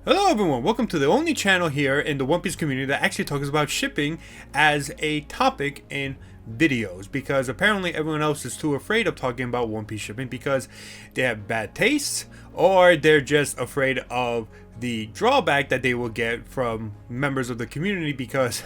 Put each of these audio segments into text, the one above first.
Hello everyone, welcome to the only channel here in the One Piece community that actually talks about shipping as a topic in videos, because apparently everyone else is too afraid of talking about One Piece shipping because they have bad tastes, or they're just afraid of the drawback that they will get from members of the community because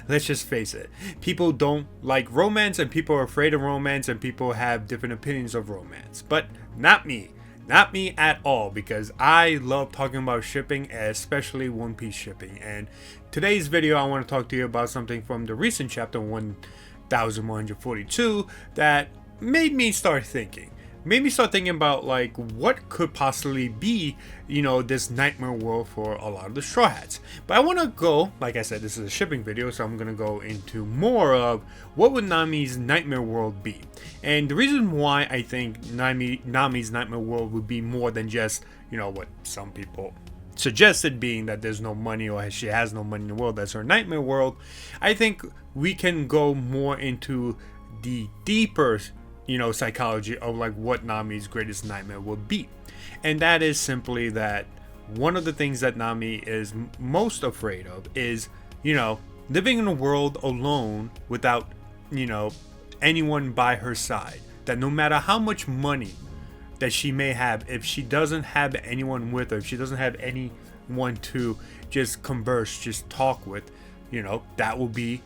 let's just face it, people don't like romance and people are afraid of romance and people have different opinions of romance. But not me. Not me at all, because I love talking about shipping, especially One Piece shipping. And today's video, I want to talk to you about something from the recent chapter 1142 that made me start thinking. Made me start thinking about like what could possibly be, this nightmare world for a lot of the Straw Hats. But I want to go, like I said, this is a shipping video, so I'm going to go into more of what would Nami's nightmare world be. And the reason why I think Nami's nightmare world would be more than just, what some people suggested, being that there's no money or she has no money in the world, that's her nightmare world. I think we can go more into the deeper psychology of like what Nami's greatest nightmare would be. And that is simply that one of the things that Nami is most afraid of is, living in a world alone without, anyone by her side. That no matter how much money that she may have, if she doesn't have anyone with her, if she doesn't have anyone to just converse, just talk with, that will be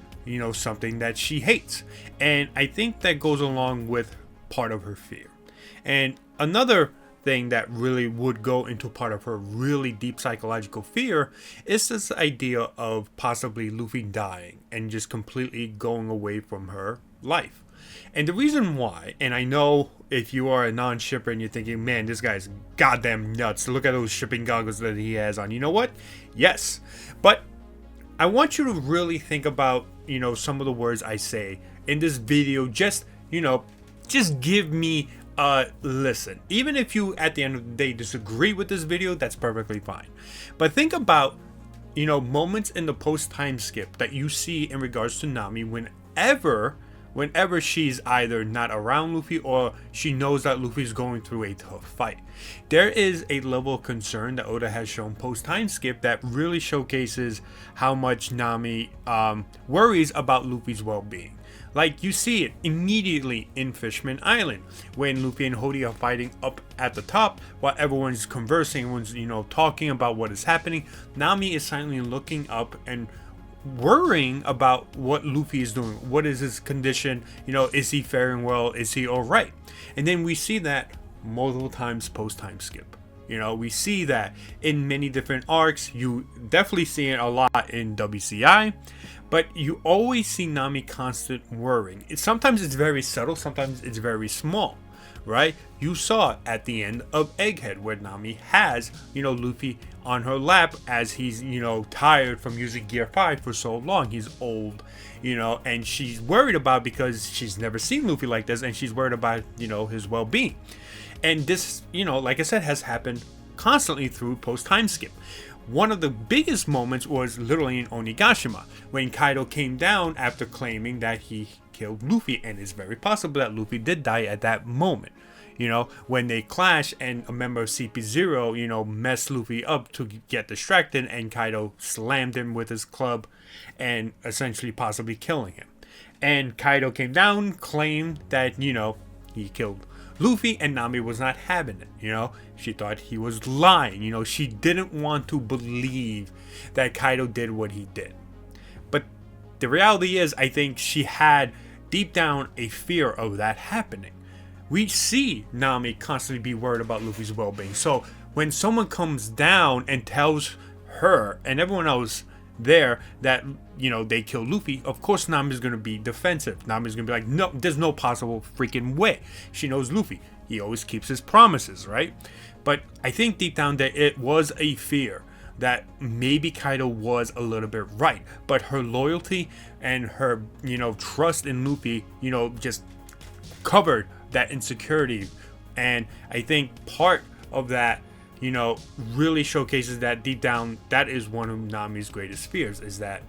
something that she hates. And I think that goes along with part of her fear. And another thing that really would go into part of her really deep psychological fear is this idea of possibly Luffy dying and just completely going away from her life. And the reason why, and I know if you are a non-shipper and you're thinking, man, this guy's goddamn nuts, look at those shipping goggles that he has on. You know what? Yes. But I want you to really think about, some of the words I say in this video. Just give me a listen. Even if you, at the end of the day, disagree with this video, that's perfectly fine. But think about, moments in the Post Timeskip that you see in regards to Nami whenever she's either not around Luffy or she knows that Luffy's going through a tough fight. There is a level of concern that Oda has shown Post Timeskip that really showcases how much Nami worries about Luffy's well-being. Like, you see it immediately in Fishman Island when Luffy and Hody are fighting up at the top while everyone's conversing, everyone's talking about what is happening. Nami is silently looking up and worrying about what Luffy is doing. What is his condition? Is he faring well? Is he all right? And then we see that multiple times Post Timeskip. We see that in many different arcs. You definitely see it a lot in WCI, but you always see Nami constant worrying. Sometimes it's very subtle, sometimes it's very small, right? You saw at the end of Egghead where Nami has, Luffy on her lap as he's, tired from using Gear 5 for so long. He's old, and she's worried about, because she's never seen Luffy like this, and she's worried about, his well-being. And this, like I said, has happened constantly through Post Timeskip. One of the biggest moments was literally in Onigashima when Kaido came down after claiming that he killed Luffy, and it's very possible that Luffy did die at that moment. When they clash and a member of CP0, messed Luffy up to get distracted, and Kaido slammed him with his club and essentially possibly killing him. And Kaido came down, claimed that, he killed Luffy, and Nami was not having it. She thought he was lying. She didn't want to believe that Kaido did what he did. But the reality is, I think she had deep down a fear of that happening. We see Nami constantly be worried about Luffy's well-being. So when someone comes down and tells her and everyone else there that, they kill Luffy, of course Nami's going to be defensive. Nami's going to be like, no, there's no possible freaking way. She knows Luffy. He always keeps his promises, right? But I think deep down that it was a fear that maybe Kaido was a little bit right. But her loyalty and her, trust in Luffy, just covered that insecurity. And I think part of that, really showcases that deep down, that is one of Nami's greatest fears, is that,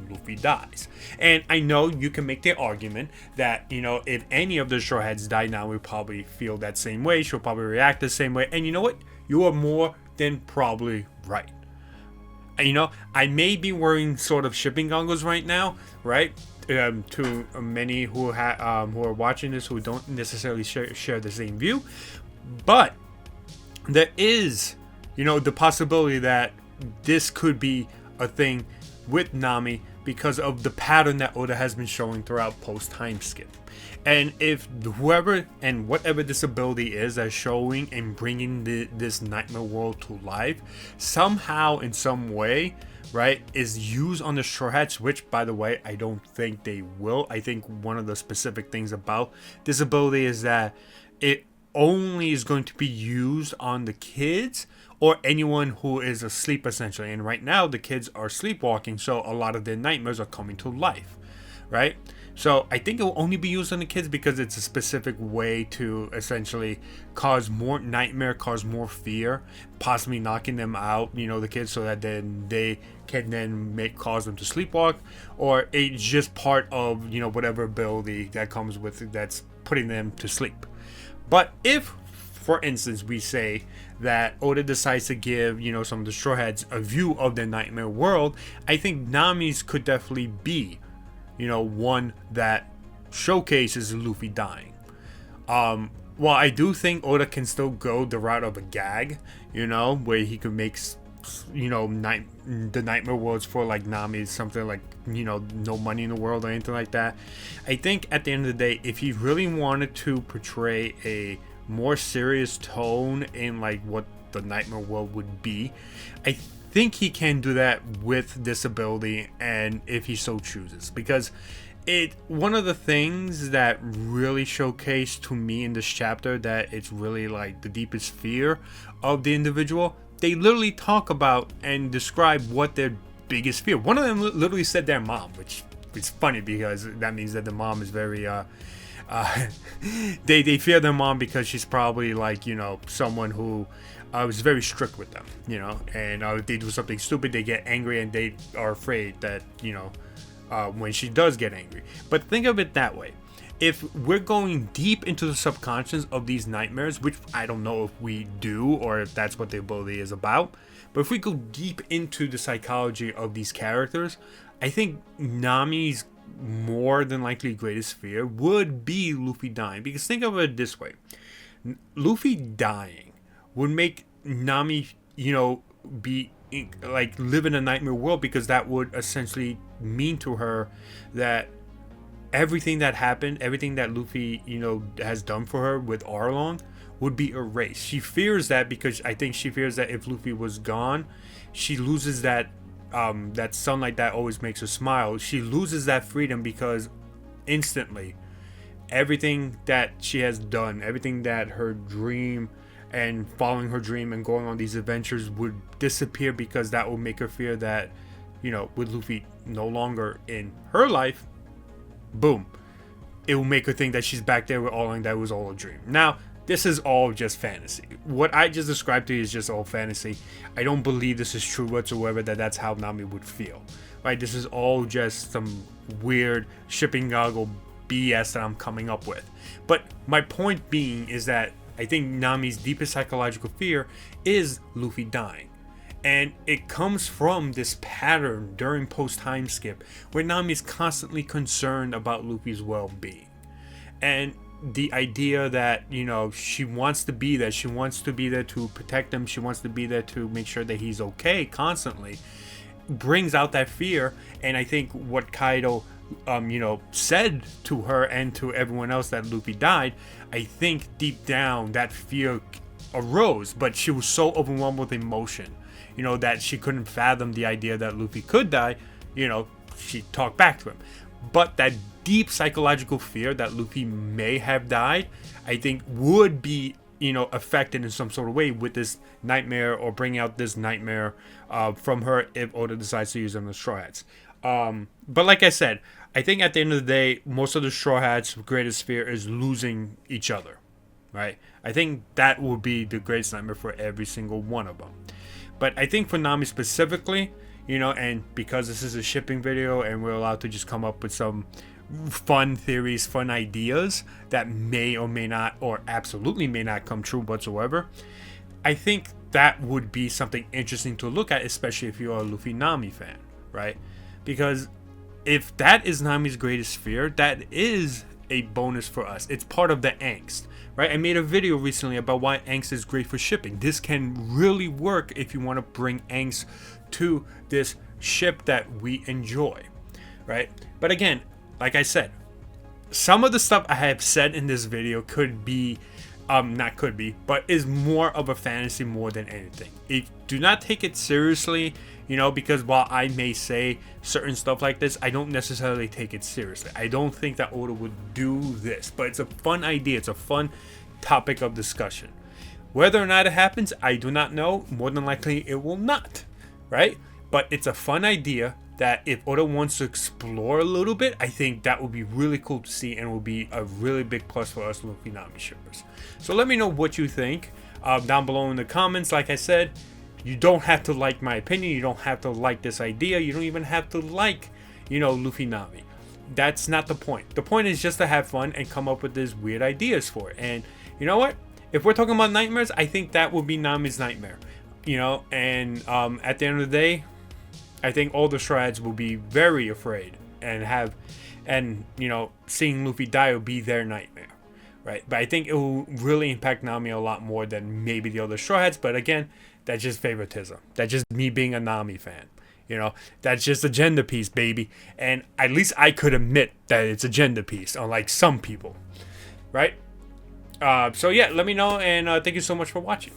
Luffy dies. And I know you can make the argument that, if any of the Straw Hats die now, we probably feel that same way. She'll probably react the same way. And you know what? You are more than probably right. You know, I may be wearing sort of shipping goggles right now, right? To many who are watching this who don't necessarily share the same view, but there is, you know, the possibility that this could be a thing with Nami because of the pattern that Oda has been showing throughout Post Timeskip. And if whoever and whatever this ability is that's showing and bringing this nightmare world to life, somehow in some way, right, is used on the Straw Hats, which, by the way, I don't think they will. I think one of the specific things about this ability is that it only is going to be used on the kids or anyone who is asleep, essentially. And right now, the kids are sleepwalking, so a lot of their nightmares are coming to life, right? So I think it will only be used on the kids because it's a specific way to essentially cause more nightmare, cause more fear, possibly knocking them out, you know, the kids, so that then they can then cause them to sleepwalk, or it's just part of, you know, whatever ability that comes with it that's putting them to sleep. But if, for instance, we say that Oda decides to give, you know, some of the Straw Hats a view of their nightmare world, I think Nami's could definitely be, you know, one that showcases Luffy dying. While I do think Oda can still go the route of a gag, you know, where he could make, you know, the nightmare worlds for like Nami something like, you know, no money in the world or anything like that. I think at the end of the day, if he really wanted to portray a more serious tone in like what the nightmare world would be, I think he can do that with this ability, and if he so chooses, because one of the things that really showcased to me in this chapter that it's really like the deepest fear of the individual. They literally talk about and describe what their biggest fear. One of them literally said their mom, which is funny because that means that the mom is very they fear their mom because she's probably like, you know, someone who was very strict with them, you know, and if they do something stupid, they get angry and they are afraid that, you know, when she does get angry. But think of it that way. If we're going deep into the subconscious of these nightmares, which I don't know if we do or if that's what the ability is about, but if we go deep into the psychology of these characters, I think Nami's more than likely greatest fear would be Luffy dying. Because think of it this way. Luffy dying would make Nami, you know, be like live in a nightmare world, because that would essentially mean to her that everything that happened, everything that Luffy, you know, has done for her with Arlong would be erased. She fears that because I think she fears that if Luffy was gone, she loses that that sunlight that always makes her smile. She loses that freedom because instantly everything that she has done, everything that her dream and following her dream and going on these adventures would disappear, because that will make her fear that, you know, with Luffy no longer in her life, boom, it will make her think that she's back there with Arlong, that was all a dream. Now, this is all just fantasy. What I just described to you is just all fantasy. I don't believe this is true whatsoever, that that's how Nami would feel. Right? This is all just some weird shipping goggle BS that I'm coming up with. But my point being is that I think Nami's deepest psychological fear is Luffy dying. And it comes from this pattern during Post Timeskip where Nami is constantly concerned about Luffy's well-being. And the idea that, you know, she wants to be there. She wants to be there to protect him. She wants to be there to make sure that he's okay constantly. Brings out that fear. And I think what Kaido, you know, said to her and to everyone else that Luffy died, I think deep down that fear arose. But she was so overwhelmed with emotion, you know, that she couldn't fathom the idea that Luffy could die. You know, she talked back to him. But that deep psychological fear that Luffy may have died, I think would be, you know, affected in some sort of way with this nightmare, or bring out this nightmare from her if Oda decides to use them as Straw Hats. But like I said, I think at the end of the day, most of the Straw Hats' greatest fear is losing each other, right? I think that would be the greatest nightmare for every single one of them. But I think for Nami specifically, you know, and because this is a shipping video and we're allowed to just come up with some fun theories, fun ideas that may or may not, or absolutely may not come true whatsoever, I think that would be something interesting to look at, especially if you're a Luffy Nami fan, right? Because if that is Nami's greatest fear, that is a bonus for us. It's part of the angst, right? I made a video recently about why angst is great for shipping. This can really work if you want to bring angst to this ship that we enjoy, right? But again, like I said, some of the stuff I have said in this video could be but is more of a fantasy more than anything. Do not take it seriously, because while I may say certain stuff like this, I don't necessarily take it seriously. I don't think that Oda would do this, but it's a fun idea. It's a fun topic of discussion. Whether or not it happens, I do not know. More than likely, it will not, right? But it's a fun idea that if Oda wants to explore a little bit, I think that would be really cool to see and will be a really big plus for us Luffy Nami shippers. So let me know what you think down below in the comments. Like I said, you don't have to like my opinion. You don't have to like this idea. You don't even have to like, Luffy Nami. That's not the point. The point is just to have fun and come up with these weird ideas for it. And you know what? If we're talking about nightmares, I think that would be Nami's nightmare. And at the end of the day, I think all the Straw Hats will be very afraid and seeing Luffy die will be their nightmare, right? But I think it will really impact Nami a lot more than maybe the other Straw Hats. But again, that's just favoritism. That's just me being a Nami fan. That's just a gender piece, baby. And at least I could admit that it's a gender piece, unlike some people, right? So yeah, let me know, and thank you so much for watching.